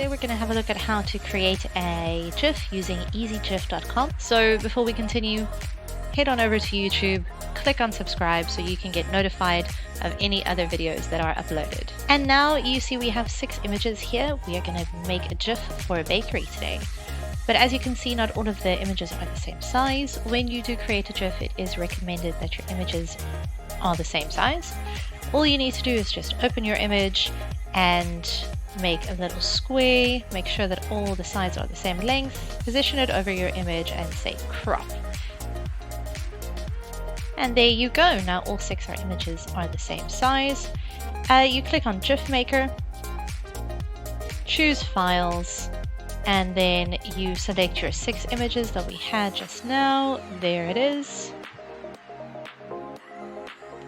today we're going to have a look at how to create a GIF using EZGif.com. So before we continue, head on over to YouTube, click on subscribe so you can get notified of any other videos that are uploaded. And now you see we have 6 images here. We are going to make a GIF for a bakery today. But as you can see, not all of the images are the same size. When you do create a GIF, it is recommended that your images are the same size. All you need to do is just open your image and make a little square, make sure that all the sides are the same length, position it over your image and say crop. And there you go, now all 6 our images are the same size. You click on GIF Maker, choose Files, and then you select your 6 images that we had just now. There it is.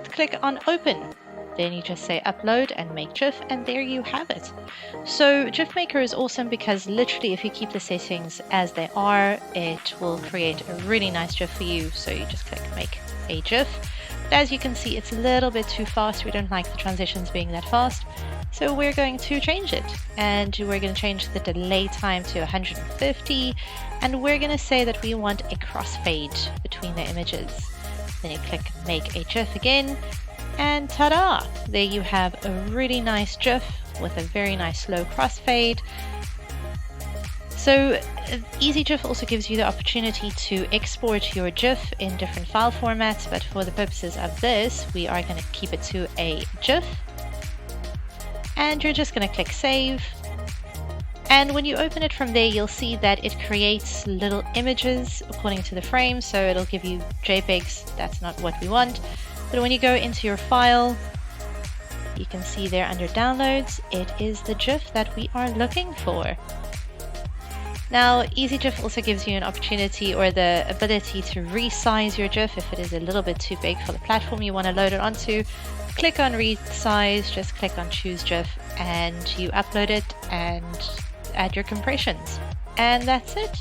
Click on Open. Then you just say upload and make GIF, and there you have it. So GIF Maker is awesome because literally if you keep the settings as they are, it will create a really nice GIF for you. So you just click make a GIF. But as you can see, it's a little bit too fast. We don't like the transitions being that fast. So we're going to change it, and we're going to change the delay time to 150, and we're going to say that we want a crossfade between the images. Then you click make a GIF again, and ta-da! There you have a really nice GIF with a very nice slow crossfade. So EZGif also gives you the opportunity to export your GIF in different file formats, but for the purposes of this, we are going to keep it to a GIF. And you're just going to click save. And when you open it from there, you'll see that it creates little images according to the frame. So it'll give you JPEGs. That's not what we want. But when you go into your file, you can see there under downloads, it is the GIF that we are looking for. Now, EZGif also gives you an opportunity or the ability to resize your GIF if it is a little bit too big for the platform you want to load it onto. Click on resize, just click on choose GIF, and you upload it and add your compressions. And that's it.